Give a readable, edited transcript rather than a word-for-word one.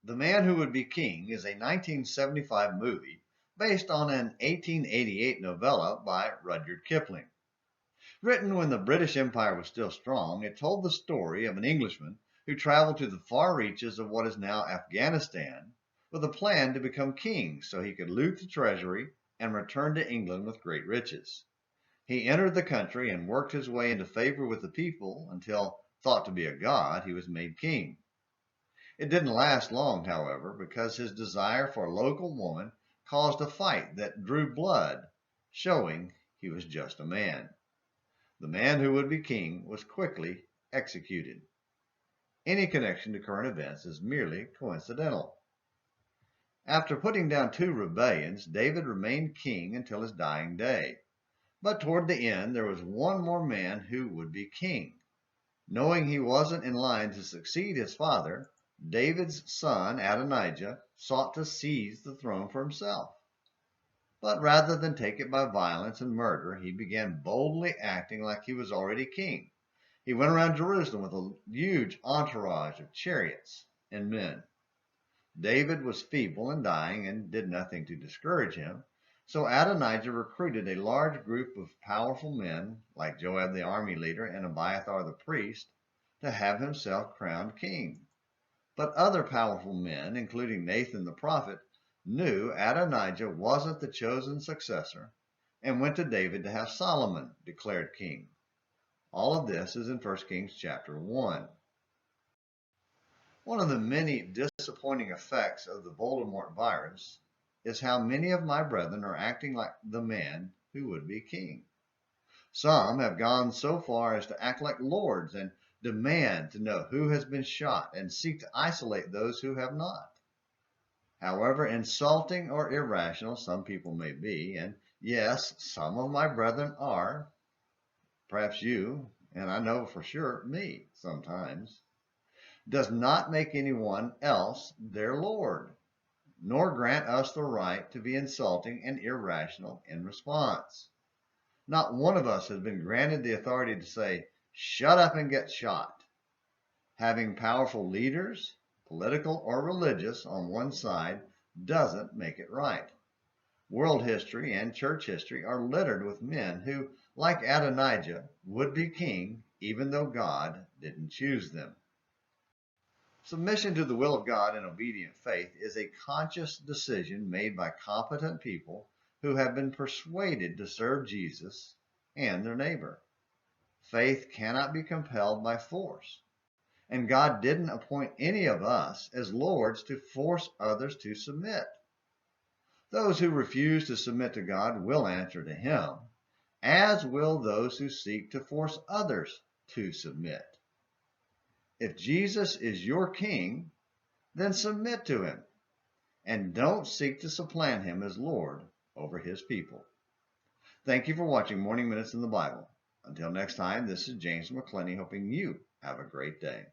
The Man Who Would Be King is a 1975 movie based on an 1888 novella by Rudyard Kipling. Written when the British Empire was still strong, it told the story of an Englishman who traveled to the far reaches of what is now Afghanistan with a plan to become king so he could loot the treasury and return to England with great riches. He entered the country and worked his way into favor with the people until, thought to be a god, he was made king. It didn't last long, however, because his desire for a local woman caused a fight that drew blood, showing he was just a man. The man who would be king was quickly executed. Any connection to current events is merely coincidental. After putting down 2 rebellions, David remained king until his dying day. But toward the end, there was one more man who would be king. Knowing he wasn't in line to succeed his father, David's son, Adonijah, sought to seize the throne for himself. But rather than take it by violence and murder, he began boldly acting like he was already king. He went around Jerusalem with a huge entourage of chariots and men. David was feeble and dying and did nothing to discourage him, so Adonijah recruited a large group of powerful men, like Joab the army leader and Abiathar the priest, to have himself crowned king. But other powerful men, including Nathan the prophet, knew Adonijah wasn't the chosen successor and went to David to have Solomon declared king. All of this is in 1 Kings chapter 1. One of the many disappointing effects of the Voldemort virus is how many of my brethren are acting like the man who would be king. Some have gone so far as to act like lords and demand to know who has been shot and seek to isolate those who have not. However insulting or irrational some people may be, and yes, some of my brethren are, perhaps you, and I know for sure me sometimes, does not make anyone else their Lord, nor grant us the right to be insulting and irrational in response. Not one of us has been granted the authority to say, "Shut up and get shot." Having powerful leaders, political or religious, on one side doesn't make it right. World history and church history are littered with men who, like Adonijah, would be king even though God didn't choose them. Submission to the will of God and obedient faith is a conscious decision made by competent people who have been persuaded to serve Jesus and their neighbor. Faith cannot be compelled by force, and God didn't appoint any of us as lords to force others to submit. Those who refuse to submit to God will answer to Him, as will those who seek to force others to submit. If Jesus is your king, then submit to Him, and don't seek to supplant Him as Lord over His people. Thank you for watching Morning Minutes in the Bible. Until next time, this is James McClenny hoping you have a great day.